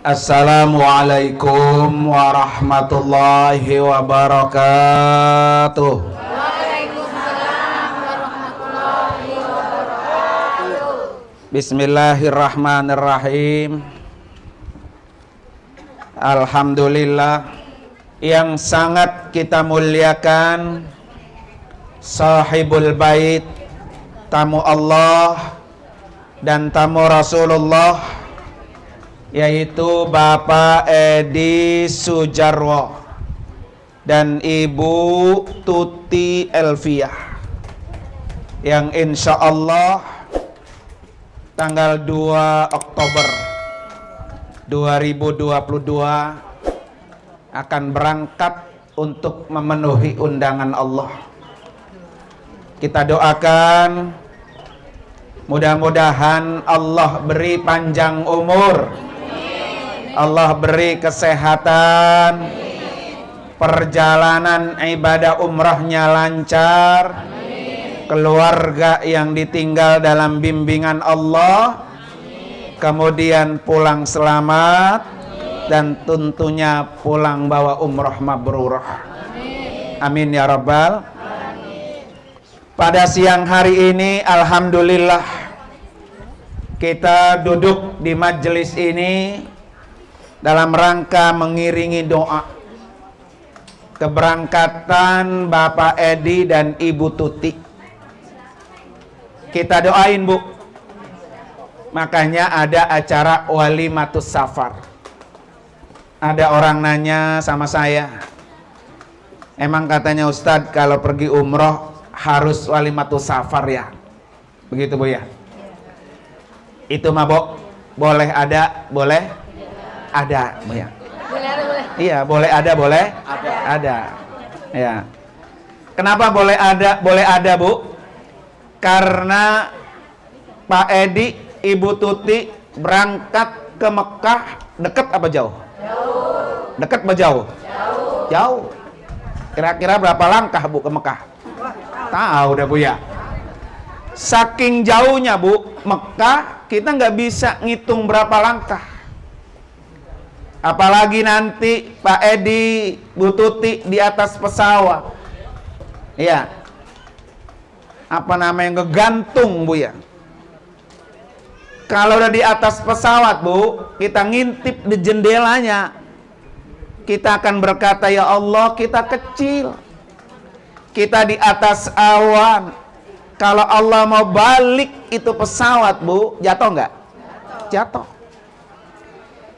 Assalamualaikum warahmatullahi wabarakatuh. Waalaikumsalam warahmatullahi wabarakatuh. Bismillahirrahmanirrahim. Alhamdulillah yang sangat kita muliakan sahibul bait, tamu Allah dan tamu Rasulullah, yaitu Bapak Edi Sujarwo dan Ibu Tuti Elviah, yang insya Allah tanggal 2 Oktober 2022 akan berangkat untuk memenuhi undangan Allah. Kita doakan mudah-mudahan Allah beri panjang umur, Allah beri kesehatan, perjalanan ibadah umrahnya lancar, keluarga yang ditinggal dalam bimbingan Allah, kemudian pulang selamat, dan tentunya pulang bawa umrah mabrurah. Amin ya rabbal. Pada siang hari ini alhamdulillah kita duduk di majelis ini dalam rangka mengiringi doa keberangkatan Bapak Edi dan Ibu Tuti. Kita doain, Bu. Makanya ada acara walimatus safar. Ada orang nanya sama saya, emang katanya Ustadz kalau pergi umroh harus walimatus safar ya? Begitu, Bu ya? Itu mah, Bu, boleh ada, boleh ada, Bu ya? Boleh. Iya, boleh ada, boleh ada. Ya. Kenapa boleh ada, Bu? Karena Pak Edi, Ibu Tuti berangkat ke Mekah dekat apa jauh? Dekat apa jauh? Jauh. Kira-kira berapa langkah, Bu, ke Mekah? Tahu dah, Bu ya. Saking jauhnya, Bu, Mekah kita nggak bisa ngitung berapa langkah. Apalagi nanti Pak Edi, Bu Tuti di atas pesawat. Iya. Apa namanya, ngegantung, Bu ya. Kalau udah di atas pesawat, Bu, kita ngintip di jendelanya, kita akan berkata, ya Allah, kita kecil, kita di atas awan. Kalau Allah mau balik itu pesawat, Bu, jatuh nggak? Jatuh.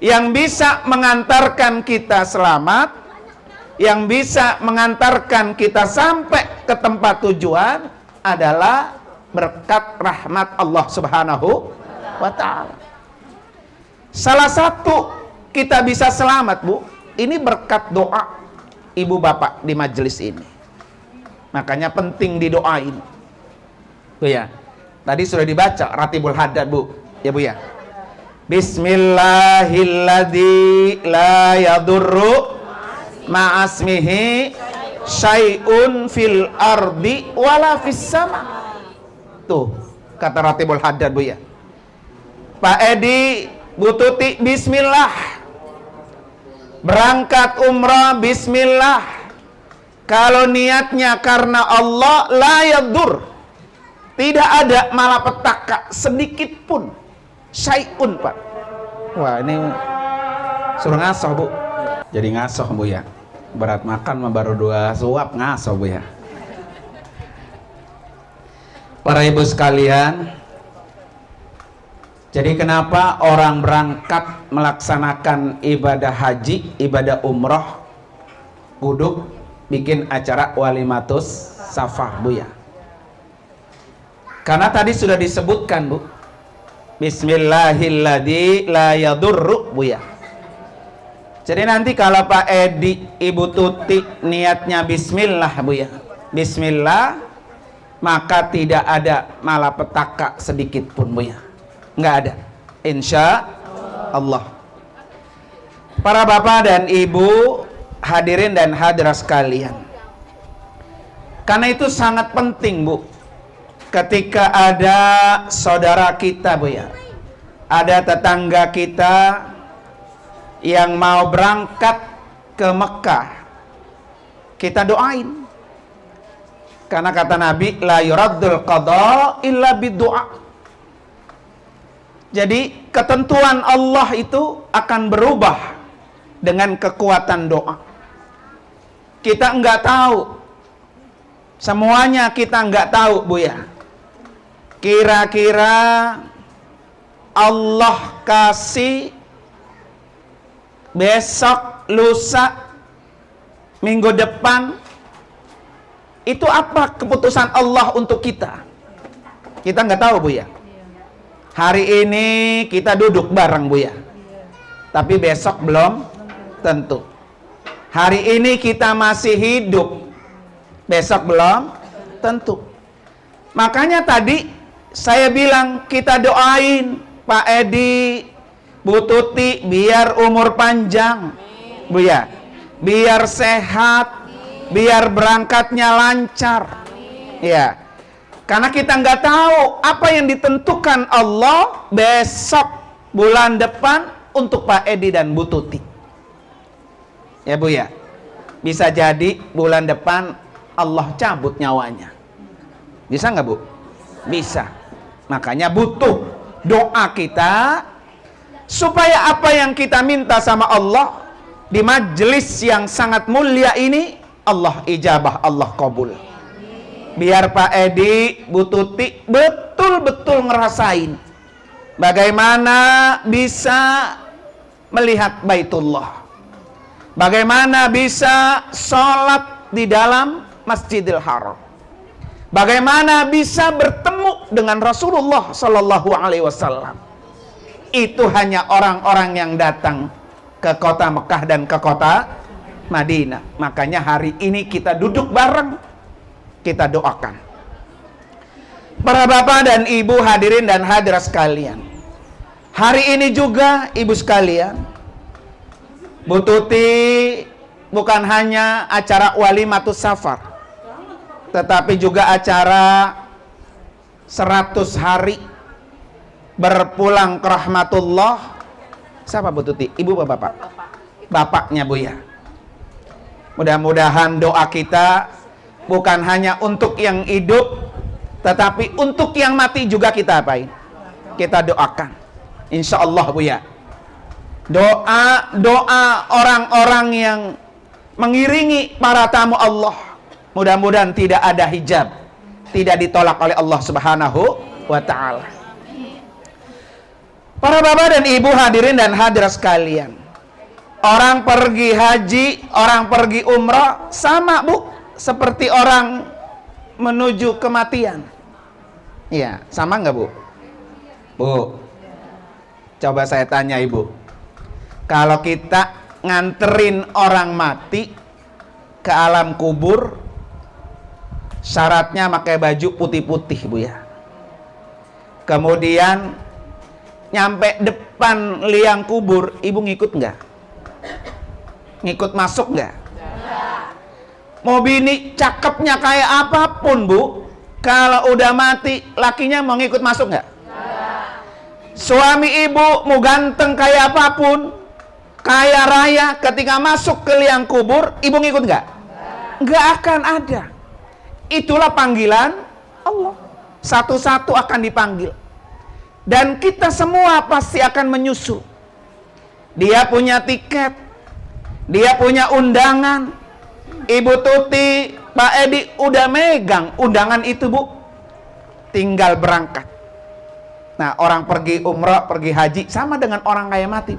Yang bisa mengantarkan kita selamat, yang bisa mengantarkan kita sampai ke tempat tujuan adalah berkat rahmat Allah Subhanahu wa ta'ala. Salah satu kita bisa selamat, Bu, ini berkat doa ibu bapak di majelis ini. Makanya penting didoain, Bu ya. Tadi sudah dibaca Ratibul Haddad, Bu, ya, Bu ya. Bismillahilladzi la yadurru ma'asmihi syai'un fil ardi wala fis sama. Tuh, kata Ratibul Haddad, Bu ya. Pak Edi, Bu Tuti, bismillah. Berangkat umrah, bismillah. Kalau niatnya karena Allah, la yadur, tidak ada malapetaka sedikit pun. Syai'un, Pak. Wah, ini suruh ngasoh, Bu. Jadi ngasoh, Bu ya. Berat makan mah baru 2 suap, ngasoh, Bu ya. Para ibu sekalian, jadi kenapa orang berangkat melaksanakan ibadah haji, ibadah umroh, kudu bikin acara walimatus safar, Bu ya. Karena tadi sudah disebutkan, Bu, Bismillahilladzi la yadurru, Bu ya. Jadi nanti kalau Pak Edi, Ibu Tuti niatnya bismillah, Bu ya, bismillah, maka tidak ada malapetaka sedikit pun, Bu ya. Nggak ada, insya Allah. Para bapak dan ibu, hadirin dan hadirat sekalian, karena itu sangat penting, Bu, ketika ada saudara kita, Bu ya, ada tetangga kita yang mau berangkat ke Mekah, kita doain. Karena kata Nabi, la yuraddul qada illa biddu'a. Jadi ketentuan Allah itu akan berubah dengan kekuatan doa. Kita enggak tahu, semuanya kita enggak tahu, Bu ya. Kira-kira Allah kasih besok, lusa, minggu depan, itu apa keputusan Allah untuk kita? Kita nggak tahu, Bu ya. Hari ini kita duduk bareng, Bu ya. Tapi besok belum tentu. Hari ini kita masih hidup, besok belum tentu. Makanya tadi saya bilang kita doain Pak Edi, Bu Tuti biar umur panjang, Bu ya. Biar sehat, biar berangkatnya lancar. Ya. Karena kita nggak tahu apa yang ditentukan Allah besok, bulan depan untuk Pak Edi dan Bu Tuti. Ya, Bu ya. Bisa jadi bulan depan Allah cabut nyawanya. Bisa nggak, Bu? Bisa. Makanya butuh doa kita supaya apa yang kita minta sama Allah di majelis yang sangat mulia ini Allah ijabah, Allah kabul. Biar Pak Edi, Bu Tuti betul-betul ngerasain bagaimana bisa melihat Baitullah, bagaimana bisa sholat di dalam Masjidil Haram, bagaimana bisa bertemu dengan Rasulullah Sallallahu Alaihi Wasallam. Itu hanya orang-orang yang datang ke kota Mekah dan ke kota Madinah. Makanya hari ini kita duduk bareng, kita doakan. Para bapak dan ibu hadirin dan hadirat sekalian, hari ini juga ibu sekalian, Bu Tuti bukan hanya acara walimatus safar, tetapi juga acara 100 hari berpulang ke rahmatullah. Siapa Bu Tuti? Ibu apa bapak? Bapaknya, Bu ya. Mudah-mudahan doa kita bukan hanya untuk yang hidup, tetapi untuk yang mati juga kita apain? Kita doakan. Insya Allah, Bu ya. Doa orang-orang yang mengiringi para tamu Allah, mudah-mudahan tidak ada hijab, tidak ditolak oleh Allah Subhanahu wa ta'ala. Para bapak dan ibu hadirin dan hadirat sekalian, orang pergi haji, orang pergi umrah sama, Bu, seperti orang menuju kematian. Iya, sama nggak, Bu? Bu, coba saya tanya Ibu, kalau kita nganterin orang mati ke alam kubur, syaratnya pakai baju putih-putih, Bu ya. Kemudian nyampe depan liang kubur, Ibu ngikut nggak? Ngikut masuk nggak? Mau bini cakepnya kayak apapun, Bu, kalau udah mati lakinya mau ngikut masuk nggak? Suami ibu mau ganteng kayak apapun, kaya raya, ketika masuk ke liang kubur, ibu ngikut nggak? Nggak akan ada. Itulah panggilan Allah. Satu-satu akan dipanggil. Dan kita semua pasti akan menyusul. Dia punya tiket, dia punya undangan. Ibu Tuti, Pak Edi udah megang undangan itu, Bu. Tinggal berangkat. Nah, orang pergi umrah, pergi haji sama dengan orang kaya mati.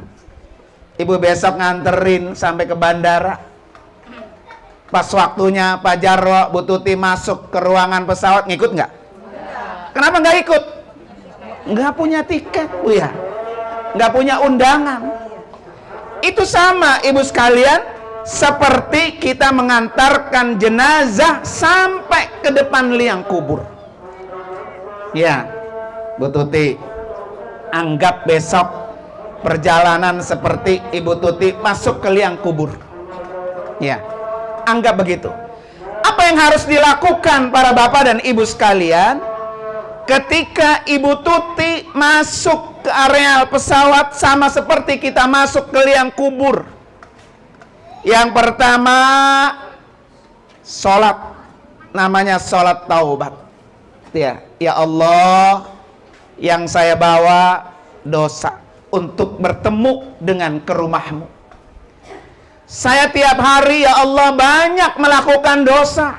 Ibu besok nganterin sampai ke bandara. Pas waktunya Pak Jarwo, Bu Tuti masuk ke ruangan pesawat, ngikut nggak? Kenapa nggak ikut? Nggak punya tiket, Bu ya. Nggak punya undangan. Itu sama, ibu sekalian, seperti kita mengantarkan jenazah sampai ke depan liang kubur. Ya, Bu Tuti, anggap besok perjalanan seperti Ibu Tuti masuk ke liang kubur. Ya, anggap begitu. Apa yang harus dilakukan para bapak dan ibu sekalian ketika Ibu Tuti masuk ke areal pesawat sama seperti kita masuk ke liang kubur. Yang pertama, sholat, namanya sholat taubat. Ya Allah, yang saya bawa dosa untuk bertemu dengan ke rumah-Mu. Saya tiap hari ya Allah banyak melakukan dosa.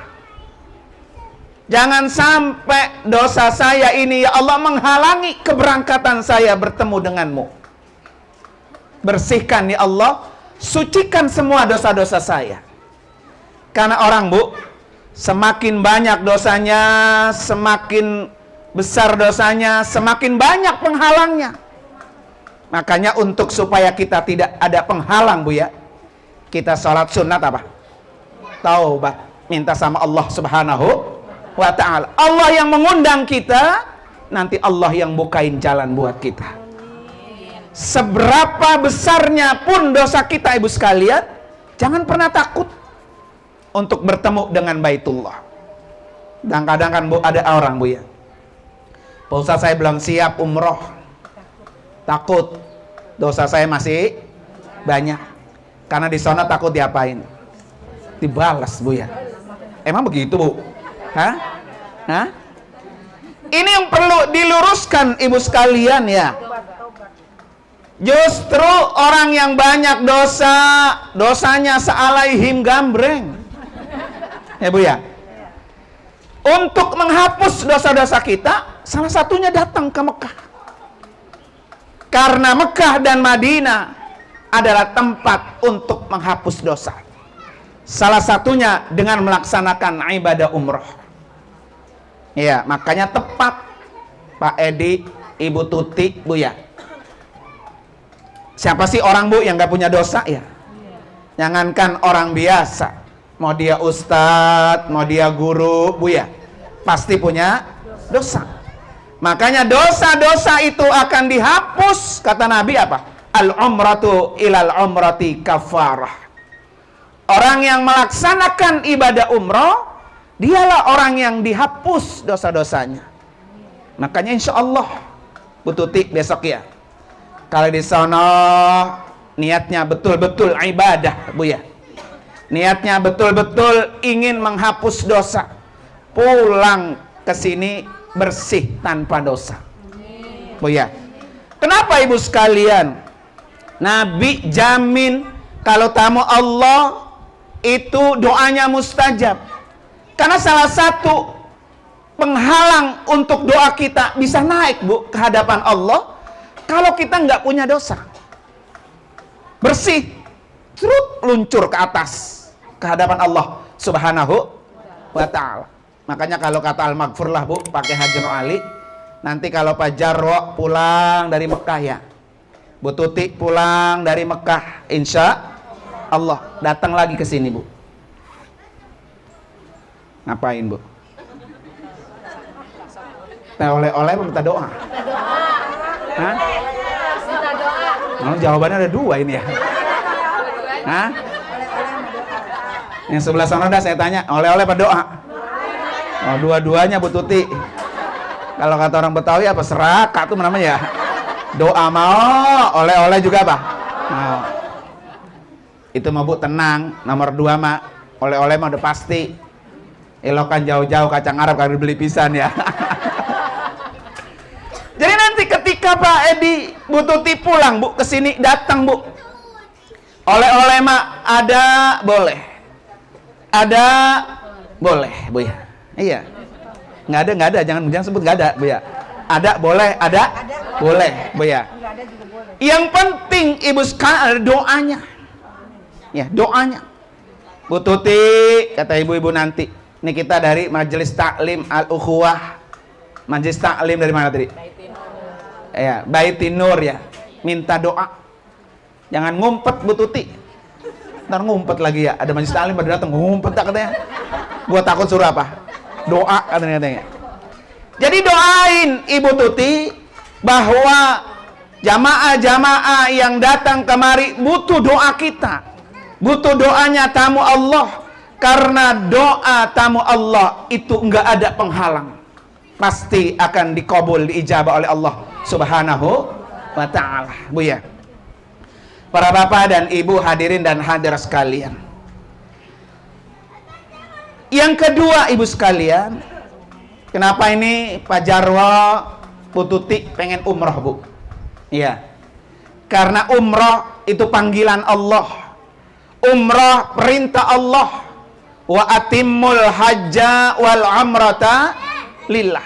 Jangan sampai dosa saya ini ya Allah menghalangi keberangkatan saya bertemu denganmu. Bersihkan ya Allah, sucikan semua dosa-dosa saya. Karena orang bu, semakin banyak dosanya, semakin besar dosanya, semakin banyak penghalangnya. Makanya untuk supaya kita tidak ada penghalang bu ya, kita sholat sunat apa? Taubat, minta sama Allah Subhanahu wa ta'ala. Allah yang mengundang kita, nanti Allah yang bukain jalan buat kita. Seberapa besarnya pun dosa kita ibu sekalian, jangan pernah takut untuk bertemu dengan Baitullah. Dan kadang kan bu, ada orang bu ya, Pak Ustaz saya belum siap umroh, takut dosa saya masih banyak. Karena di sana takut diapain? Dibalas bu ya. Emang begitu bu? Hah? Ini yang perlu diluruskan ibu sekalian ya. Justru orang yang banyak dosa, dosanya sealaihim gambreng. Ya bu ya. Untuk menghapus dosa-dosa kita, salah satunya datang ke Mekah. Karena Mekah dan Madinah adalah tempat untuk menghapus dosa. Salah satunya dengan melaksanakan ibadah umroh. Ya, makanya tepat Pak Edi, Ibu Tuti, Bu ya. Siapa sih orang bu yang gak punya dosa ya? Jangankan orang biasa, mau dia ustadz, mau dia guru, bu ya, pasti punya dosa. Makanya dosa-dosa itu akan dihapus, kata Nabi apa? Al-umratu ilal umrati kafarah. Orang yang melaksanakan ibadah umroh, dialah orang yang dihapus dosa-dosanya. Makanya insya Allah Bu Tuti besok ya, kalau di sana niatnya betul-betul ibadah bu ya, niatnya betul-betul ingin menghapus dosa, pulang ke sini bersih tanpa dosa bu ya. Kenapa ibu sekalian? Nabi jamin kalau tamu Allah itu doanya mustajab. Karena salah satu penghalang untuk doa kita bisa naik bu ke hadapan Allah, kalau kita nggak punya dosa, bersih, terus luncur ke atas ke hadapan Allah Subhanahu wa ta'ala. Makanya kalau kata Al-Maghfur lah bu, pakai Hajar Ali, nanti kalau Pak Jarwo pulang dari Mekah ya, Bu Tuti pulang dari Mekah, insya Allah datang lagi ke sini bu. Ngapain bu? Oleh-oleh minta doa. Hah? Oh, jawabannya ada dua ini ya. Hah? Yang sebelah sana dah saya tanya, oleh-oleh apa doa? Oh, dua-duanya Bu Tuti. Kalau kata orang Betawi apa serakah tuh namanya ya? Doa mau, oleh-oleh juga apa? Mau. Itu mah bu tenang, nomor 2 mah oleh-oleh mah udah pasti. Elokan jauh-jauh kacang Arab kalau dibeli pisan ya. Jadi nanti ketika Pak Edi, Bu Tuti pulang bu ke sini, datang bu, oleh-oleh mah ada boleh, ada boleh bu ya. Iya, nggak ada, jangan sebut nggak ada bu ya. Ada boleh, ada boleh bu ya. Yang penting ibu sekalian doanya, ya doanya. Bu Tuti kata ibu-ibu nanti, ini kita dari Majelis Taklim Al-Ukhuwah. Majelis Taklim dari mana tadi? Ya, Baitin Nur ya. Minta doa. Jangan ngumpet Bu Tuti. Ntar ngumpet lagi ya. Ada Majelis Taklim pada datang ngumpet tak katanya. Gua takut suruh apa? Doa katanya. Jadi doain Ibu Tuti bahwa jamaah-jamaah yang datang kemari butuh doa kita. Butuh doanya tamu Allah. Karena doa tamu Allah itu enggak ada penghalang. Pasti akan dikabul, diijabah oleh Allah Subhanahu wa ta'ala. Bu ya, para bapak dan ibu hadirin dan hadirat sekalian, yang kedua ibu sekalian, kenapa ini Pak Jarwo, Bu Tuti pengen umroh bu? Iya, karena umroh itu panggilan Allah, umroh perintah Allah, wa atimmul hajja wal umrata lillah.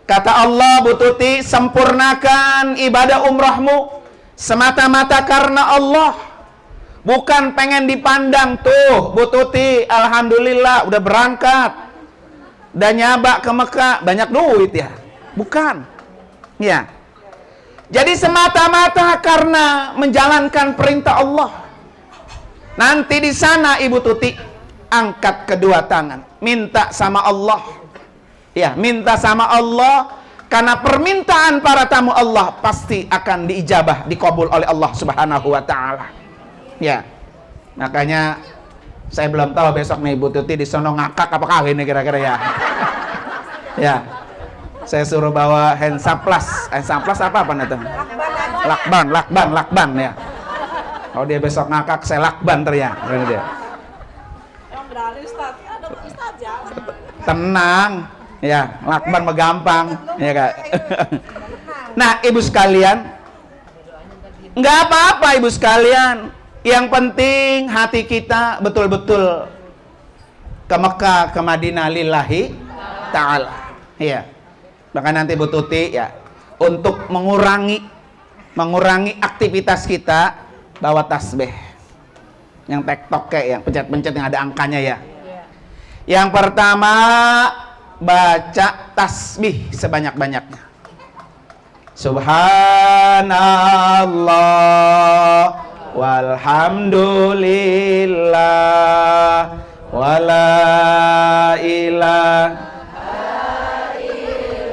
Kata Allah, Bu Tuti, sempurnakan ibadah umrohmu semata-mata karena Allah, bukan pengen dipandang. Tuh Bu Tuti, alhamdulillah udah berangkat, udah nyaba ke Mekah, banyak duit ya. Bukan ya. Jadi semata-mata karena menjalankan perintah Allah. Nanti di sana Ibu Tuti angkat kedua tangan, minta sama Allah. Ya, minta sama Allah, karena permintaan para tamu Allah pasti akan diijabah, dikabul oleh Allah Subhanahu wa taala. Ya. Makanya saya belum tahu besok nih Ibu Tuti di sono ngakak apa kagak ini kira-kira ya. Ya. Saya suruh bawa hand saplas. Hand saplas apa itu? Lakban ya. Kalau dia besok ngakak, saya lakban ya. Dia. Tenang, ya, lakban mah gampang, ya Kak. Nah, ibu sekalian, nggak apa-apa ibu sekalian. Yang penting hati kita betul-betul ke Mekah, ke Madinah lillahi ta'ala. Ya. Bahkan nanti Bu Tuti ya, untuk mengurangi aktivitas kita, bawa tasbih yang tektok kayak yang pencet-pencet yang ada angkanya ya. Yang pertama, baca tasbih sebanyak-banyaknya. Subhanallah walhamdulillah wala ilaha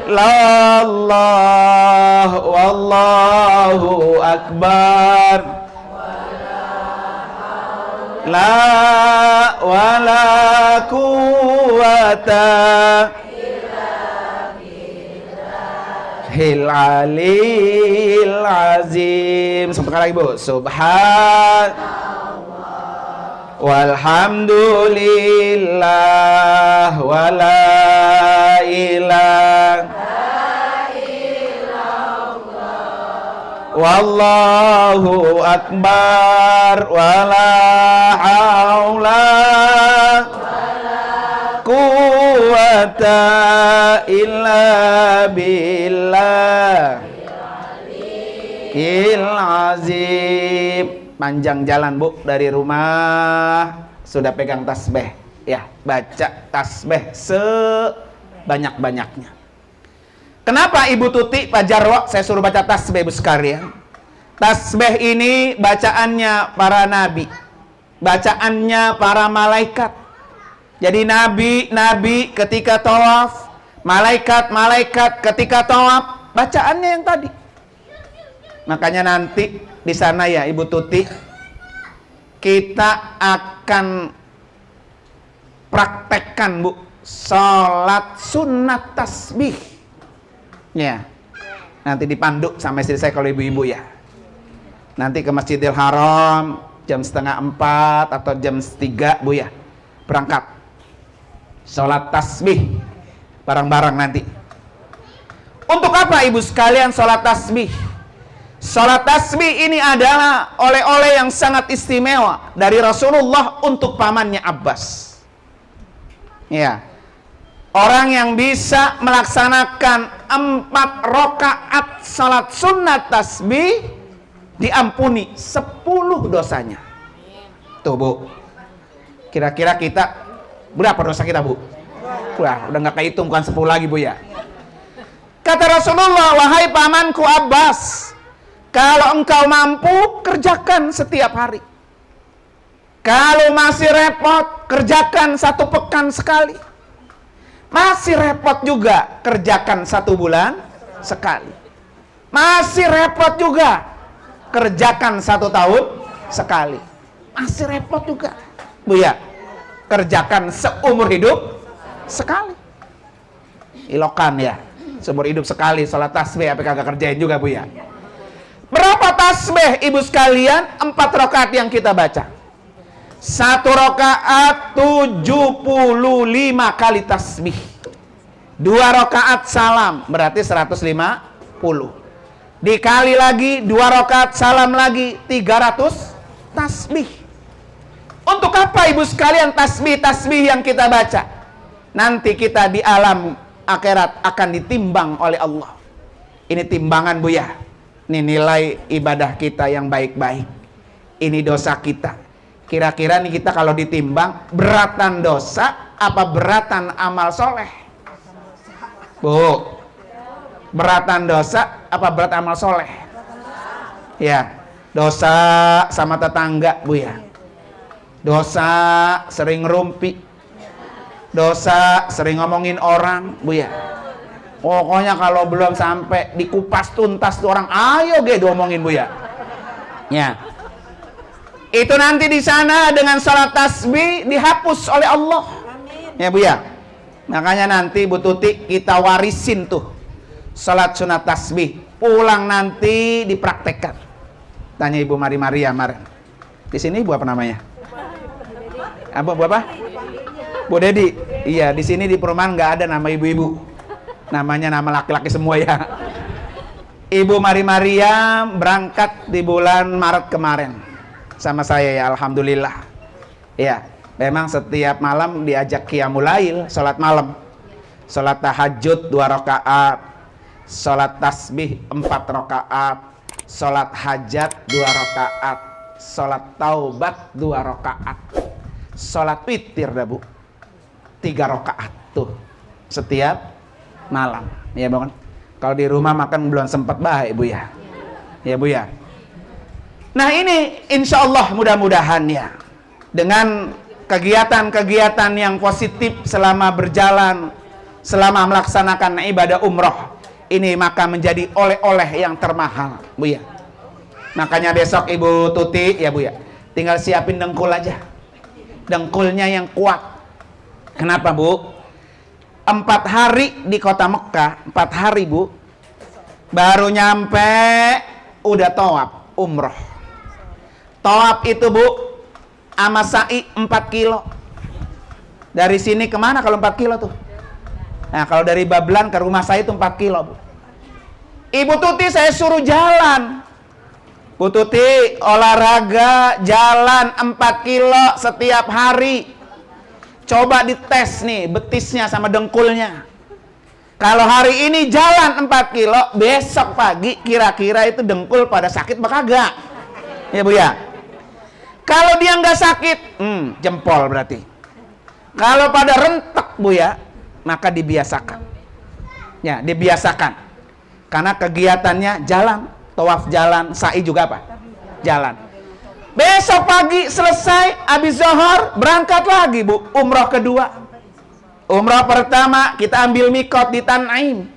illallah wallahu akbar la wala quwata hil alil azim. Sekali lagi Bu. Subhan walhamdulillah wala ilaha wallahu akbar wala haula quwata illa billah il azim. Panjang jalan Bu, dari rumah sudah pegang tasbih ya, baca tasbih sebanyak-banyaknya. Kenapa Ibu Tuti, Pak Jarwo saya suruh baca tasbih Ibu sekalian? Tasbih ini bacaannya para nabi, bacaannya para malaikat. Jadi nabi ketika tawaf, malaikat ketika tawaf, bacaannya yang tadi. Makanya nanti di sana ya Ibu Tuti, kita akan praktekkan Bu, sholat sunat tasbih. Ya, nanti dipandu sampai selesai kalau ibu-ibu ya. Nanti ke Masjidil Haram jam 3:30 atau jam 3 Bu ya, berangkat sholat tasbih bareng-bareng nanti. Untuk apa ibu sekalian sholat tasbih? Sholat tasbih ini adalah oleh-oleh yang sangat istimewa dari Rasulullah untuk pamannya Abbas. Ya, orang yang bisa melaksanakan 4 rakaat salat sunat tasbih diampuni 10 dosanya. Tuh Bu, kira-kira kita berapa dosa kita Bu? Wah, udah nggak kehitung, bukan 10 lagi Bu ya. Kata Rasulullah, wahai pamanku Abbas, kalau engkau mampu kerjakan setiap hari. Kalau masih repot, kerjakan 1 pekan sekali. Masih repot juga, kerjakan 1 bulan sekali. Masih repot juga, kerjakan 1 tahun sekali. Masih repot juga Bu ya, kerjakan seumur hidup sekali. Ilokan ya, seumur hidup sekali sholat tasbih, apa kagak kerjain juga Bu ya. Berapa tasbih ibu sekalian? 4 rakaat yang kita baca. 1 rakaat 75 kali tasbih. 2 rakaat salam berarti 150. Dikali lagi 2 rakaat salam lagi 300 tasbih. Untuk apa ibu sekalian tasbih-tasbih yang kita baca? Nanti kita di alam akhirat akan ditimbang oleh Allah. Ini timbangan Buya. Ini nilai ibadah kita yang baik-baik. Ini dosa kita. Kira-kira nih kita kalau ditimbang beratan dosa apa beratan amal soleh? Bu, beratan dosa apa berat amal soleh? Ya, dosa sama tetangga Bu ya. Dosa sering rumpi. Dosa sering ngomongin orang Bu ya. Pokoknya kalau belum sampai dikupas tuntas tuh orang, ayo ge diomongin Bu ya. Ya. Itu nanti di sana dengan salat tasbih dihapus oleh Allah. Ya Bu ya. Makanya nanti Bu Tuti kita warisin tuh salat sunat tasbih. Pulang nanti dipraktekkan. Tanya Ibu Maria kemarin. Di sini Ibu apa namanya? Bu apa? Bu Dedi. Iya, di sini di perumahan nggak ada nama ibu-ibu. Namanya nama laki-laki semua ya. Ibu Maria berangkat di bulan Maret kemarin sama saya ya, alhamdulillah. Ya, memang setiap malam diajak qiyamul lail, salat malam. Salat tahajud 2 rakaat, salat tasbih 4 rakaat, salat hajat 2 rakaat, salat taubat 2 rakaat, salat witir dah Bu 3 rakaat tuh setiap malam. Ya Bu kan? Kalau di rumah makan belum sempat baik Bu ya. Ya Bu ya. Nah ini insya Allah mudah-mudahan ya, dengan kegiatan-kegiatan yang positif selama berjalan, selama melaksanakan ibadah umroh ini, maka menjadi oleh-oleh yang termahal Bu ya. Makanya besok Ibu Tuti ya Bu ya, tinggal siapin dengkul aja, dengkulnya yang kuat. Kenapa Bu? 4 hari di kota Mekah, 4 hari Bu, baru nyampe udah tawaf umroh. Tawaf itu Bu sama sa'i 4 kilo. Dari sini kemana kalau 4 kilo tuh? Nah kalau dari Bablan ke rumah saya itu 4 kilo Bu. Ibu Tuti saya suruh jalan. Bu Tuti olahraga jalan 4 kilo setiap hari. Coba dites nih betisnya sama dengkulnya. Kalau hari ini jalan 4 kilo, besok pagi kira-kira itu dengkul pada sakit apa kagak? Ya Bu ya. Kalau dia nggak sakit, jempol berarti. Kalau pada rentek Bu ya, maka dibiasakan. Ya, dibiasakan. Karena kegiatannya jalan, tawaf jalan, sa'i juga apa? Jalan. Besok pagi selesai, habis zuhur berangkat lagi Bu, umroh kedua. Umroh pertama kita ambil mikot di Tan'im.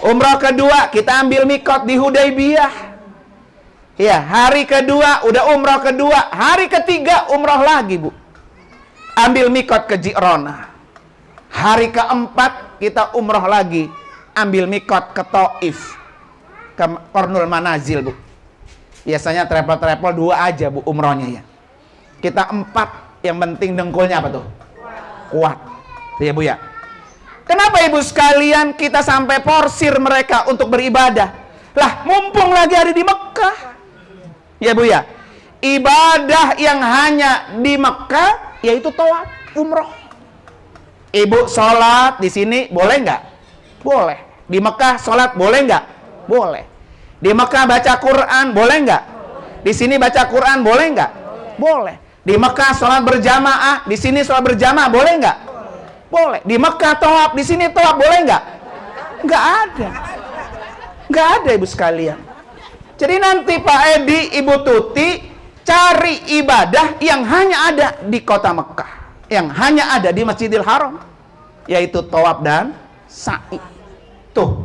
Umroh kedua kita ambil mikot di Hudaybiyah. Ya, hari kedua udah umroh kedua, hari ketiga umroh lagi Bu. Ambil mikot ke Ji'rona. Hari keempat kita umroh lagi, ambil mikot ke Taif, ke Qarnul Manazil Bu. Biasanya travel 2 aja Bu umrohnya ya. Kita 4, yang penting dengkulnya apa tuh? Kuat. Ya Bu ya. Kenapa Ibu sekalian kita sampai porsir mereka untuk beribadah? Lah mumpung lagi ada di Mekah. Ya Bu ya. Ibadah yang hanya di Mekah yaitu tawaf umroh. Ibu sholat di sini boleh nggak? Boleh. Di Mekah sholat boleh nggak? Boleh. Di Mekah baca Quran boleh nggak? Di sini baca Quran boleh nggak? Boleh. Di Mekah sholat berjamaah, di sini sholat berjamaah boleh nggak? Boleh. Di Mekah tawaf, di sini tawaf boleh nggak? Nggak ada. Nggak ada Ibu sekalian. Jadi nanti Pak Edi, Ibu Tuti cari ibadah yang hanya ada di kota Mekah, yang hanya ada di Masjidil Haram, yaitu tawaf dan sa'i. Tuh.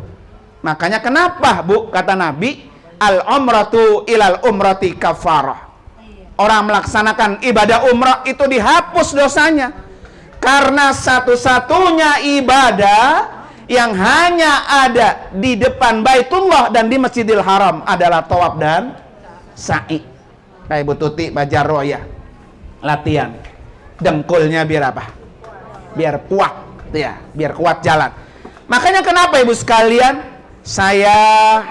Makanya kenapa Bu kata Nabi, al-umratu ilal umrati kafarah. Orang melaksanakan ibadah umrah itu dihapus dosanya. Karena satu-satunya ibadah yang hanya ada di depan Baitullah dan di Masjidil Haram adalah tawaf dan sa'i. Kayak Bu Tuti Bajar Roya latihan dengkulnya biar apa? Biar kuat ya, biar kuat jalan. Makanya kenapa Ibu sekalian, saya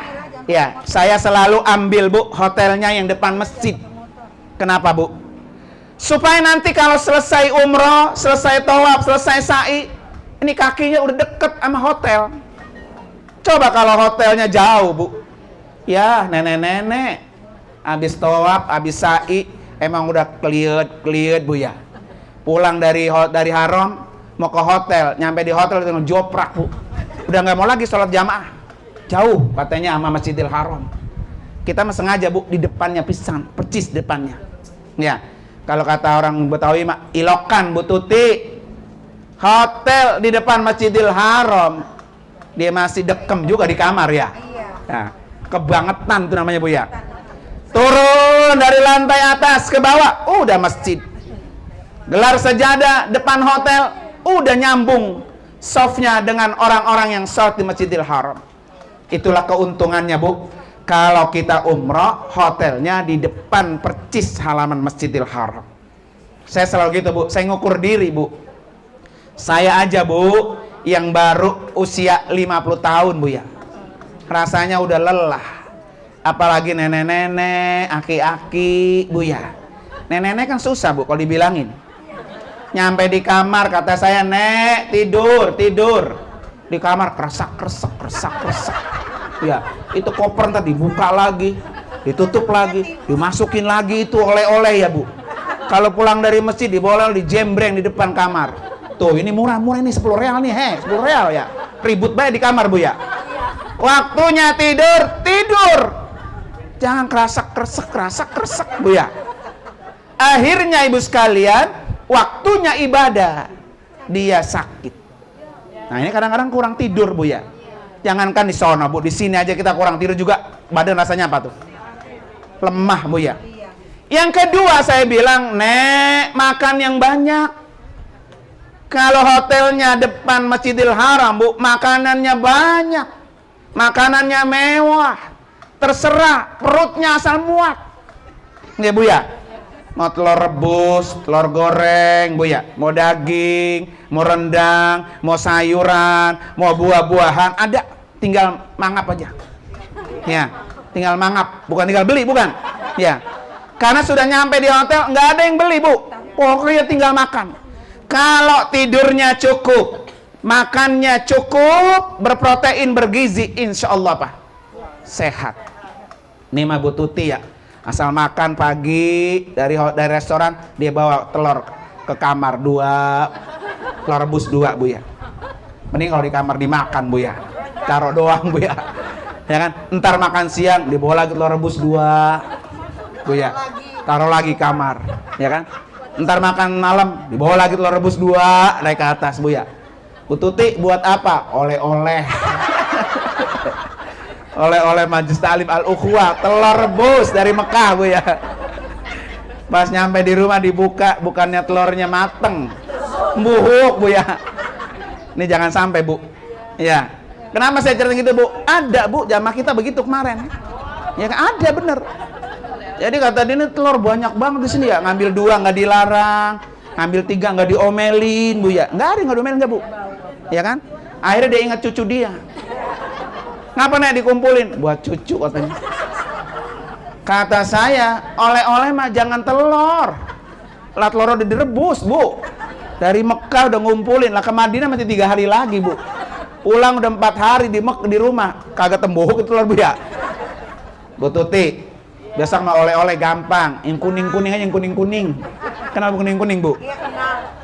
selalu ambil Bu hotelnya yang depan masjid. Kenapa Bu? Supaya nanti kalau selesai umroh, selesai tawaf, selesai sa'i, ini kakinya udah deket sama hotel. Coba kalau hotelnya jauh Bu, ya nenek-nenek habis tawaf, habis sa'i, emang udah keliut Bu ya. Pulang dari haram mau ke hotel, nyampe di hotel itu joprak Bu, udah nggak mau lagi sholat jamaah, jauh katanya sama Masjidil Haram. Kita mah sengaja Bu di depannya pisan, percis depannya. Ya, kalau kata orang Betawi mah ilokan Bu Tuti, hotel di depan Masjidil Haram, dia masih dekem juga di kamar ya. Nah, kebangetan itu namanya Bu ya. Turun dari lantai atas ke bawah, udah masjid. Gelar sejadah depan hotel, udah nyambung softnya dengan orang-orang yang sholat di Masjidil Haram. Itulah keuntungannya Bu. Kalau kita umroh, hotelnya di depan percis halaman Masjidil Haram. Saya selalu gitu Bu, saya ngukur diri Bu. Saya aja Bu, yang baru usia 50 tahun Bu ya, rasanya udah lelah. Apalagi nenek-nenek, aki-aki Bu ya. Nenek-nenek kan susah Bu kalau dibilangin. Nyampe di kamar kata saya, "Nek, tidur." Di kamar kerasak. Ya, itu koper tadi dibuka lagi, ditutup lagi, dimasukin lagi itu oleh-oleh ya Bu. Kalau pulang dari masjid dibawa di jembreng di depan kamar. Tuh, ini murah-murah ini 10 real nih, 10 real ya. Ribut banget di kamar Bu ya. Waktunya tidur. Jangan kerasak Bu ya. Akhirnya Ibu sekalian, waktunya ibadah dia sakit. Nah, ini kadang-kadang kurang tidur Bu ya. Jangankan di sono Bu, di sini aja kita kurang tidur juga, badan rasanya apa tuh? Lemah Bu ya. Yang kedua saya bilang, "Nek, makan yang banyak." Kalau hotelnya depan Masjidil Haram Bu, makanannya banyak, makanannya mewah, terserah, perutnya asal muat. Nih Bu ya, mau telur rebus, telur goreng Bu ya, mau daging, mau rendang, mau sayuran, mau buah-buahan, ada, tinggal mangap aja. Ya, tinggal mangap, bukan tinggal beli, bukan. Ya, karena sudah nyampe di hotel, nggak ada yang beli Bu, pokoknya tinggal makan. Kalau tidurnya cukup, makannya cukup, berprotein, bergizi, insya Allah Pak, sehat. Nih mah Bu Tuti ya, asal makan pagi dari restoran, dia bawa telur ke kamar 2, telur rebus 2 Bu ya. Mending kalau di kamar dimakan Bu ya, taruh doang Bu ya. Ya kan, ntar makan siang dibawa lagi telur rebus 2 Bu ya, taruh lagi kamar, ya kan. Ntar makan malam dibawa lagi telur rebus 2 naik ke atas Bu ya. Bu Tuti buat apa? Oleh-oleh. Oleh-oleh Majelis Ta'lim Al-Ukhwah, telur rebus dari Mekah Bu ya. Pas nyampe di rumah dibuka, bukannya telurnya mateng, mbuhuk Bu ya. Ini jangan sampai Bu ya. Kenapa saya cerita gitu Bu? Ada Bu, jamaah kita begitu kemarin ya, ada bener. Jadi kata dia, ini telur banyak banget di sini ya, ngambil 2 nggak dilarang, ngambil 3 nggak diomelin Bu ya. Nggak ada, nggak diomelin nggak Bu ya kan. Akhirnya dia ingat cucu dia. Ngapa nek dikumpulin? Buat cucu katanya. Kata saya, oleh-oleh mah jangan telur. Lah telur udah direbus Bu, dari Mekah udah ngumpulin, lah ke Madinah masih 3 hari lagi Bu. Pulang udah 4 hari di rumah, kagak tembuhuk itu telur Bu ya. Bu Tuti, biasa mah oleh-oleh gampang, yang kuning-kuning aja, yang kuning-kuning. Kenapa kuning-kuning Bu?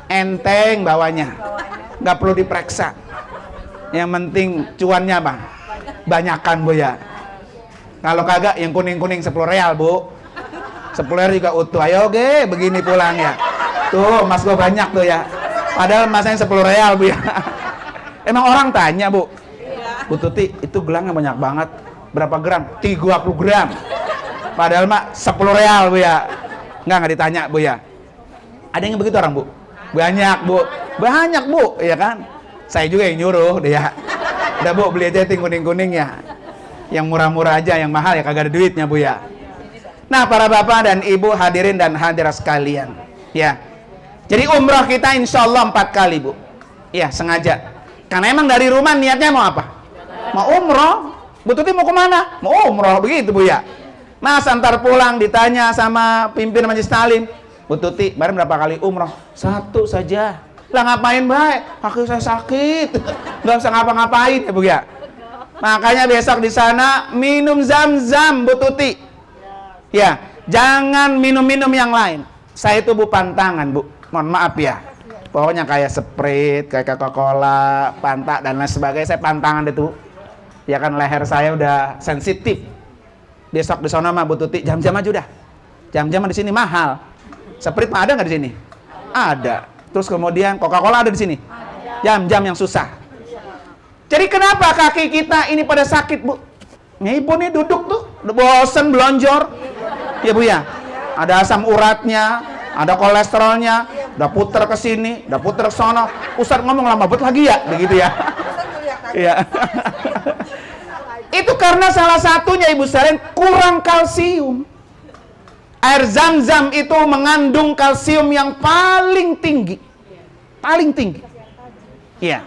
Enteng bawanya, nggak perlu diperiksa. Yang penting cuannya Bang, banyakan Bu ya. Kalau kagak yang kuning-kuning 10 real Bu, 10 real juga utuh. Ayo ge, begini pulangnya. Tuh mas gua banyak tuh ya, padahal masanya 10 real Bu ya. Emang orang tanya Bu, Bu Tuti itu gelangnya banyak banget, berapa gram? 30 gram. Padahal mah 10 real Bu ya. Nggak ditanya Bu ya. Ada yang begitu orang Bu? Banyak Bu, banyak Bu ya kan. Saya juga yang nyuruh dia. Udah Bu, beli aja yang kuning-kuning ya. Yang murah-murah aja, yang mahal ya kagak ada duitnya Bu ya. Nah, para bapak dan ibu hadirin dan hadirat sekalian, ya. Jadi umroh kita insya Allah 4 kali Bu. Ya, sengaja. Karena emang dari rumah niatnya mau apa? Mau umroh. Bu Tuti mau kemana? Mau umroh, begitu Bu ya. Mas antar pulang ditanya sama pimpinan majelis taklim, Bu Tuti, bareng berapa kali umroh? 1 saja. Lah ngapain baik? Kaki saya sakit. Nggak usah ngapa-ngapain ya Bu ya. Makanya besok di sana minum zam-zam Bu Tuti. Ya, jangan minum-minum yang lain. Saya itu Bu pantangan Bu. Mohon maaf ya. Pokoknya kayak Sprite, kayak Coca-Cola, Fanta dan lain sebagainya saya pantangan itu. Ya kan leher saya udah sensitif. Besok di sana mah Bu Tuti jam-jam aja udah. Jam-jam di sini mahal. Sprite mah ada nggak di sini? Ada. Terus kemudian Coca-Cola ada di sini. Jam-jam yang susah. Jadi kenapa kaki kita ini pada sakit Bu? Nih Ibu nih duduk tuh, bosen belonjor. Ya Bu ya. Ada asam uratnya, ada kolesterolnya, udah puter ke sini, udah puter ke sono. Ustaz ngomong lama banget lagi ya, begitu ya. Iya. Itu karena salah satunya Ibu sekalian kurang kalsium. Air zam-zam itu mengandung kalsium yang paling tinggi. Paling tinggi. Iya.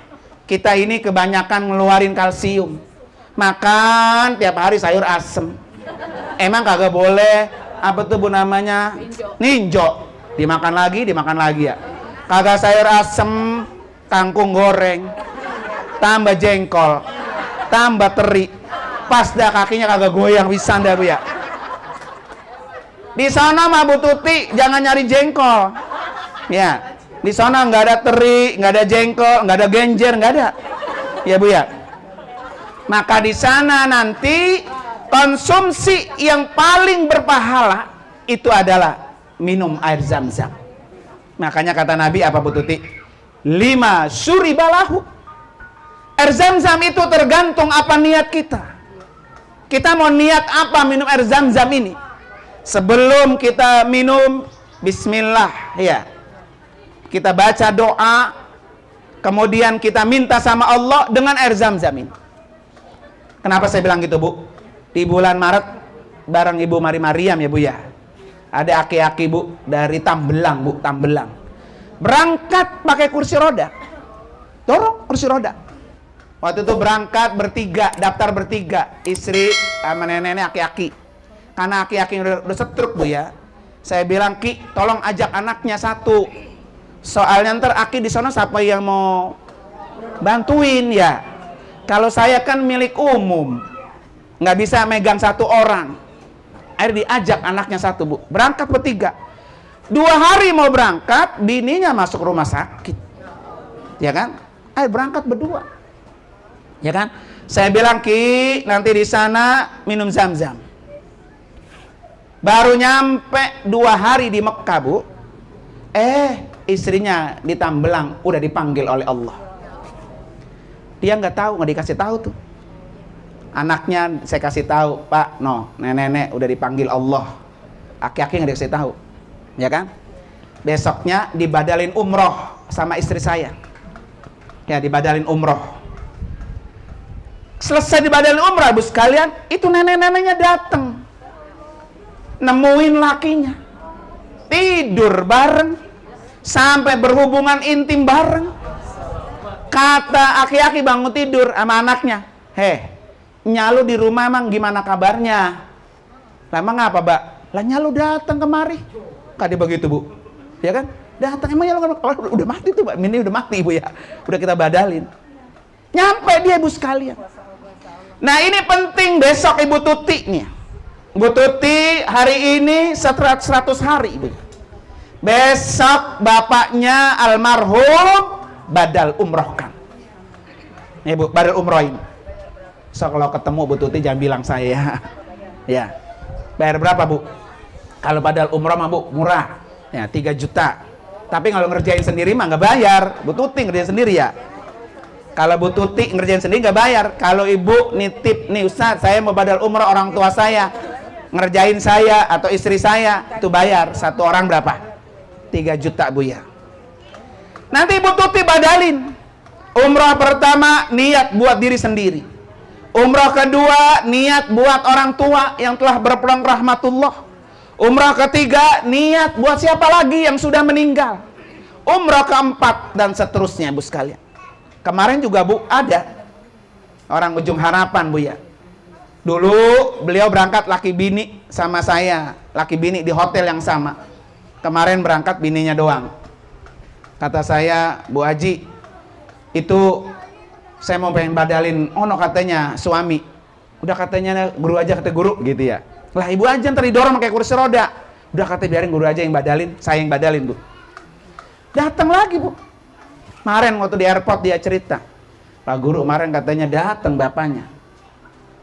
Kita ini kebanyakan ngeluarin kalsium. Makan tiap hari sayur asem. Emang kagak boleh apa tuh Bu namanya? Ninjo. Dimakan lagi ya. Kagak sayur asem, kangkung goreng, tambah jengkol, tambah teri. Pas dah kakinya kagak goyang pisan dah Bu ya. Di sana mah Bu Tuti jangan nyari jengkol. Ya, di sana nggak ada teri, nggak ada jengkol, nggak ada genjer, nggak ada. Ya Bu ya. Maka di sana nanti konsumsi yang paling berpahala itu adalah minum air zam-zam. Makanya kata Nabi apa Bu Tuti? 5 syuribalahu. Air zam-zam itu tergantung apa niat kita. Kita mau niat apa minum air zam-zam ini? Sebelum kita minum, bismillah ya. Kita baca doa, kemudian kita minta sama Allah dengan air zam-zam ini. Kenapa saya bilang gitu Bu? Di bulan Maret bareng Ibu Mariam ya Bu ya. Ada aki-aki Bu dari Tambelang Bu, Tambelang. Berangkat pakai kursi roda. Dorong kursi roda. Waktu itu berangkat bertiga, daftar bertiga, istri sama nenek-nenek aki-aki. Karena aki-aki udah setruk Bu ya. Saya bilang, Ki, tolong ajak anaknya 1. Soalnya ntar aki di sana siapa yang mau bantuin ya. Kalau saya kan milik umum, nggak bisa megang 1 orang. Akhirnya diajak anaknya 1 Bu. Berangkat bertiga. 2 hari mau berangkat, bininya masuk rumah sakit. Ya kan? Ayo berangkat berdua. Ya kan? Saya bilang, Ki, nanti di sana minum zam-zam. Baru nyampe 2 hari di Mekah Bu. Istrinya di Tambelang udah dipanggil oleh Allah. Dia nggak tahu, nggak dikasih tahu tuh. Anaknya saya kasih tahu, Pak, nenek-nenek udah dipanggil Allah. Aki-aki nggak dikasih tahu, ya kan? Besoknya dibadalin umroh sama istri saya. Ya, dibadalin umroh. Selesai dibadalin umroh, Bu sekalian, itu nenek-neneknya datang. Nemuin lakinya. Tidur bareng. Sampai berhubungan intim bareng. Kata aki-aki bangun tidur sama anaknya. Nyalu di rumah emang gimana kabarnya? Lah emang apa, Mbak? Lah nyalu datang kemari. Kata begitu, Bu. Ya kan? Datang emang nyalu udah mati tuh, Mbak. Ini udah mati, Bu ya. Udah kita badalin. Nyampe dia, Bu sekalian. Nah, ini penting besok Ibu Tuti nih. Bu Tuti hari ini 100 hari, Bu. Besok bapaknya almarhum badal umrohkan. Nih Bu, badal umrohin. So kalau ketemu Bu Tuti jangan bilang saya. Ya. Bayar berapa Bu? Kalau badal umroh mah Bu, murah. Ya 3 juta. Tapi kalau ngerjain sendiri mah nggak bayar. Bu Tuti ngerjain sendiri ya. Kalau Bu Tuti ngerjain sendiri nggak bayar. Kalau Ibu nitip nih Ustaz, saya mau badal umroh orang tua saya, ngerjain saya atau istri saya, itu bayar. 1 orang berapa? 3 juta Bu ya. Nanti Ibu Tuti badalin. Umrah pertama niat buat diri sendiri. Umrah kedua niat buat orang tua yang telah berpulang rahmatullah. Umrah ketiga niat buat siapa lagi yang sudah meninggal. Umrah keempat dan seterusnya, Bu sekalian. Kemarin juga, Bu, ada orang Ujung Harapan, Bu ya. Dulu beliau berangkat laki bini sama saya, laki bini di hotel yang sama. Kemarin berangkat bininya doang. Kata saya, Bu Haji, itu saya mau pengen badalin ono katanya suami. Udah katanya guru aja, kata guru gitu ya. Lah ibu aja ntar didorong pakai kursi roda. Udah kata biarin guru aja yang badalin, saya yang badalin, Bu. Datang lagi, Bu. Kemarin waktu di airport dia cerita. Pak guru kemarin katanya datang bapaknya.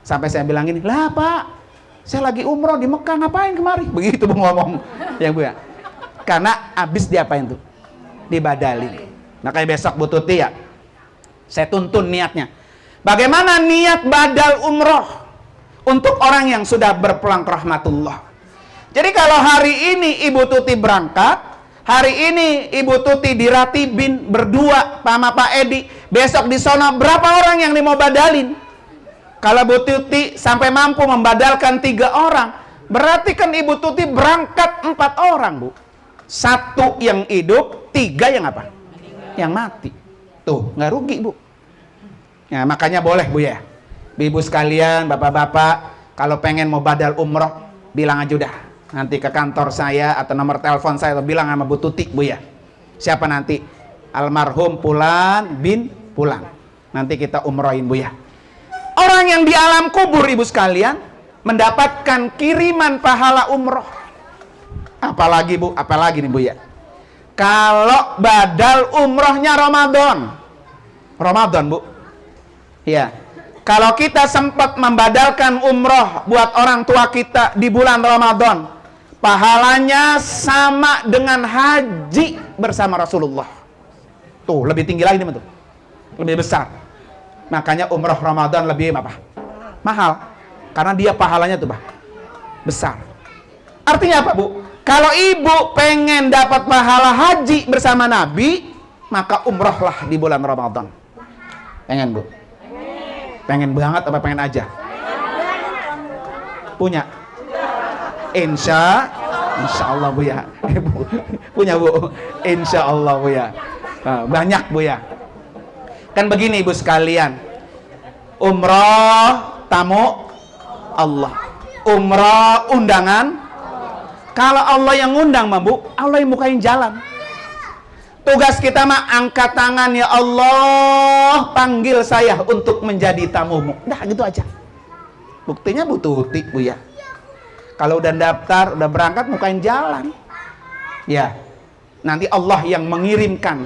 Sampai saya bilang gini, lah Pak, saya lagi umroh di Mekah, ngapain kemari? Begitu Bu ngomong. Ya Bu ya. Karena abis diapain tuh? Dibadalin. Makanya besok Bu Tuti ya, saya tuntun niatnya. Bagaimana niat badal umroh untuk orang yang sudah berpulang ke rahmatullah. Jadi kalau hari ini Ibu Tuti berangkat, hari ini Ibu Tuti diratibin berdua sama Pak Edi, besok di sono berapa orang yang mau badalin? Kalau Bu Tuti sampai mampu membadalkan 3 orang, berarti kan Ibu Tuti berangkat 4 orang, Bu. 1 yang hidup, 3 yang apa? Yang mati. Tuh, nggak rugi, Bu. Ya, makanya boleh, Bu ya. Ibu sekalian, bapak-bapak, kalau pengen mau badal umroh, bilang aja udah. Nanti ke kantor saya atau nomor telepon saya, atau bilang sama Bu Tuti, Bu ya. Siapa nanti? Almarhum Pulan bin Pulan. Nanti kita umrohin, Bu ya. Orang yang di alam kubur, Ibu sekalian, mendapatkan kiriman pahala umroh. Apalagi, Bu, apalagi nih, Bu ya. Kalau badal umrohnya Ramadan. Ramadan, Bu. Ya, kalau kita sempat membadalkan umroh buat orang tua kita di bulan Ramadan, pahalanya sama dengan haji bersama Rasulullah. Tuh, lebih tinggi lagi nih, tuh. Lebih besar. Makanya umroh Ramadan lebih apa? Mahal. Karena dia pahalanya tuh, Pak, besar. Artinya apa, Bu? Kalau ibu pengen dapat pahala haji bersama Nabi, maka umrohlah di bulan Ramadan. Pengen, Bu? Pengen banget apa pengen aja? Punya? Insya Allah, Bu ya. Punya, Bu? Insya Allah, Bu ya. Banyak, Bu ya. Kan begini, Ibu sekalian. Umroh tamu Allah. Umroh undangan. Kalau Allah yang ngundang, Bu, Allah yang bukain jalan. Tugas kita mah angkat tangan, ya Allah, panggil saya untuk menjadi tamumu. Nah, gitu aja. Buktinya Bu Tuti, Bu ya. Kalau udah daftar, udah berangkat, bukain jalan. Ya, nanti Allah yang mengirimkan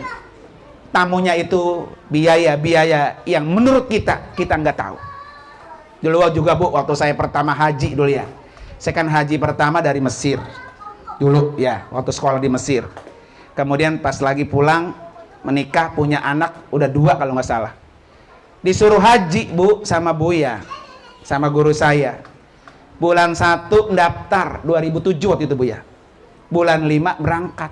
tamunya itu biaya-biaya yang menurut kita nggak tahu. Dulu juga, Bu, waktu saya pertama haji dulu ya. Saya kan haji pertama dari Mesir. Dulu ya, waktu sekolah di Mesir. Kemudian pas lagi pulang, menikah, punya anak, udah 2 kalau nggak salah. Disuruh haji, Bu, sama Buya, sama guru saya. Bulan 1 daftar, 2007 waktu itu, Bu ya. Bulan 5 berangkat.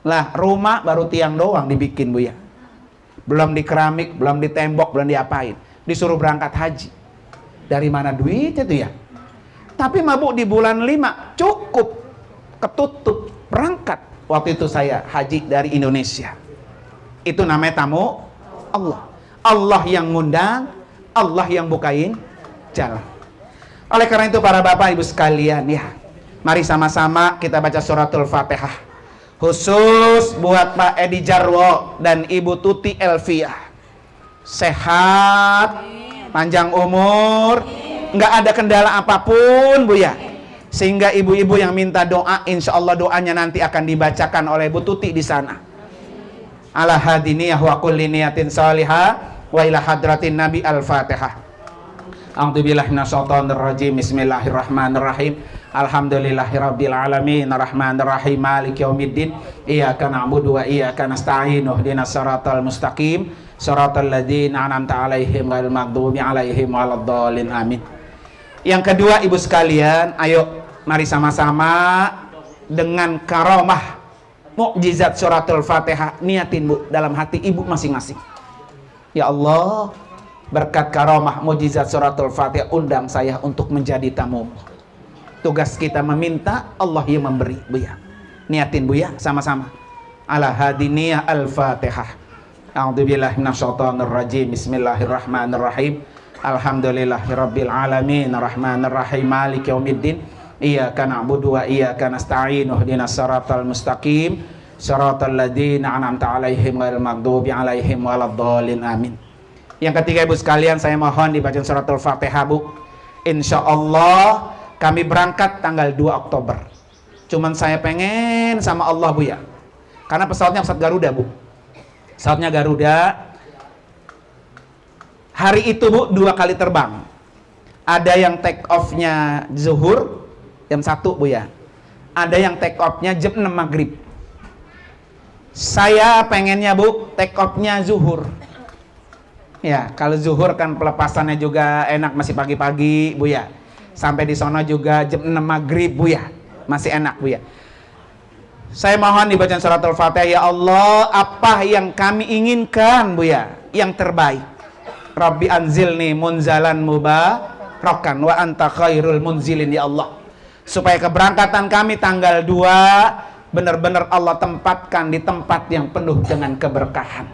Lah, rumah baru tiang doang dibikin, Bu ya. Belum di keramik, belum di tembok, belum diapain. Disuruh berangkat haji. Dari mana duitnya tuh ya? Tapi Bu, di bulan 5 cukup ketutup berangkat. Waktu itu saya haji dari Indonesia. Itu namanya tamu Allah. Allah yang ngundang, Allah yang bukain jalan. Oleh karena itu para bapak ibu sekalian ya, mari sama-sama kita baca suratul Fatihah. Khusus buat Pak Edi Jarwo dan Ibu Tuti Elvia. Sehat, panjang umur, nggak ada kendala apapun, Bu ya. Sehingga ibu-ibu yang minta doa, insya Allah doanya nanti akan dibacakan oleh Bu Tuti di sana. Ala hadiniyah wa kulli niyatin salihah wa ila hadratin Nabi Al-Fatihah. A'udzubillahi minasyaitonir rajim. Bismillahirrahmanirrahim. Alhamdulillahirabbil alamin arrahmanir rahim maliki yaumiddin. Iyyaka na'budu wa iyyaka nasta'in. Ihdinas siratal mustaqim. Siratal ladzina an'amta 'alaihim ghairil maghdubi 'alaihim waladdallin. Amin. Yang kedua, ibu sekalian, ayo mari sama-sama dengan karomah mukjizat suratul Fatihah niatin, Bu, dalam hati ibu masing-masing. Ya Allah, berkat karomah mujizat suratul Fatihah, undang saya untuk menjadi tamu. Tugas kita meminta, Allah yang memberi, Buya. Niatin Buya sama-sama. Ala hadiniyah al-Fatihah. A'udzubillahi minasyaitonir rajim. Bismillahirrahmanirrahim. Alhamdulillahirabbil alamin, arrahmanir rahim, maliki yaumiddin. Iyyaka na'budu wa iyyaka nasta'in. Ihdinas siratal mustaqim, siratal ladzina an'amta 'alaihim ghairil maghdubi 'alaihim waladdallin. Amin. Yang ketiga Ibu sekalian, saya mohon dibacain suratul Fatihah, Bu. Insyaallah kami berangkat tanggal 2 Oktober. Cuman saya pengen sama Allah, Bu, ya. Karena pesawatnya pesawat Garuda, Bu. Pesawatnya Garuda. Hari itu, Bu, 2 kali terbang. Ada yang take off-nya zuhur jam 1, Bu, ya. Ada yang take off-nya jam 6 maghrib. Saya pengennya, Bu, take off-nya zuhur. Ya, kalau zuhur kan pelepasannya juga enak, masih pagi-pagi, Bu, ya. Sampai di sono juga jam 6 maghrib, Bu, ya. Masih enak, Bu, ya. Saya mohon dibaca suratul Fatihah. Ya Allah, apa yang kami inginkan, Bu, ya, yang terbaik. Rabbi anzilni munzalan mubarakan wa anta khairul munzilin, ya Allah. Supaya keberangkatan kami tanggal 2 benar-benar Allah tempatkan di tempat yang penuh dengan keberkahan.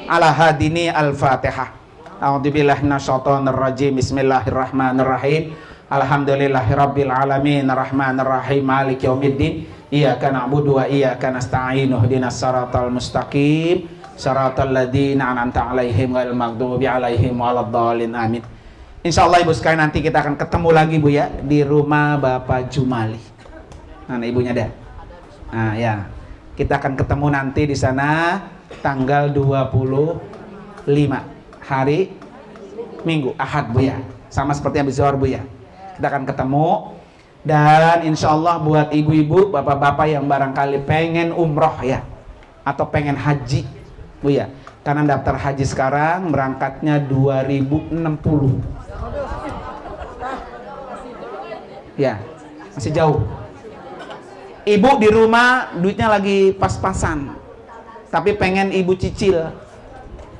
Ala hadini al-Fatihah. A'udzubillahi minasyaitonir rajim. Bismillahirrahmanirrahim. Alhamdulillahirabbil alamin, arrahmanir rahim, maliki yaumiddin. Iyyaka na'budu wa iyyaka nasta'in. Ihdinas siratal mustaqim, siratal ladzina an'amta 'alaihim ghairil maghdubi 'alaihim waladdallin. Amin. Insyaallah Ibu sekalian, nanti kita akan ketemu lagi, Bu, ya, di rumah Bapak Jumali. Mana ibunya ada? Nah, ya. Kita akan ketemu nanti di sana tanggal 25 hari Minggu, Ahad, Bu, ya. Sama seperti yang bisa, Bu, ya. Kita akan ketemu. Dan insya Allah buat ibu-ibu, bapak-bapak yang barangkali pengen umroh, ya, atau pengen haji, Bu, ya. Karena daftar haji sekarang berangkatnya 2060. Ya, masih jauh. Ibu di rumah duitnya lagi pas-pasan, tapi pengen ibu cicil.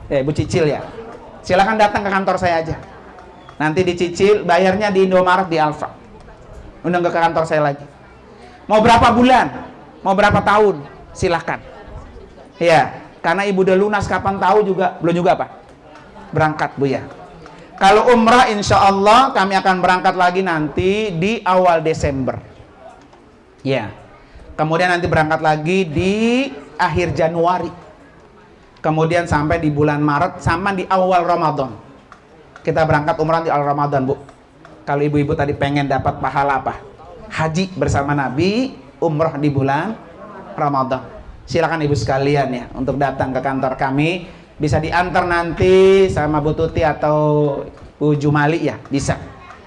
Ibu cicil, ya. Silahkan datang ke kantor saya aja. Nanti dicicil, bayarnya di Indomaret, di Alfa. Undang ke kantor saya lagi. Mau berapa bulan? Mau berapa tahun? Silahkan. Ya, karena ibu udah lunas, kapan tahu juga, belum juga apa? Berangkat, Bu, ya. Kalau umrah insya Allah kami akan berangkat lagi nanti di awal Desember. Ya. Kemudian nanti berangkat lagi di akhir Januari. Kemudian sampai di bulan Maret, sama di awal Ramadan. Kita berangkat umrah di awal Ramadan, Bu. Kalau ibu-ibu tadi pengen dapat pahala apa? Haji bersama Nabi, umrah di bulan Ramadan. Silakan ibu sekalian, ya, untuk datang ke kantor kami. Bisa diantar nanti sama Bu Tuti atau Bu Jumali, ya, bisa.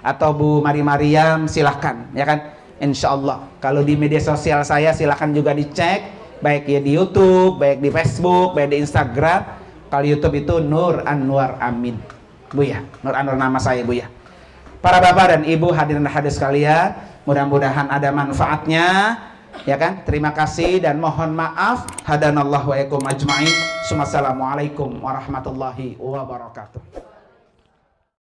Atau Bu Mariam, silahkan, ya kan? Insya Allah. Kalau di media sosial saya silahkan juga dicek, baik ya di YouTube, baik di Facebook, baik di Instagram. Kalau YouTube itu Nur Anwar Amin, Bu, ya. Nur Anwar nama saya, Bu, ya. Para bapak dan ibu hadirin hadirat sekalian, mudah-mudahan ada manfaatnya, ya kan? Terima kasih dan mohon maaf. Hadanallahu wa iyakum ajma'in. Assalamualaikum warahmatullahi wabarakatuh.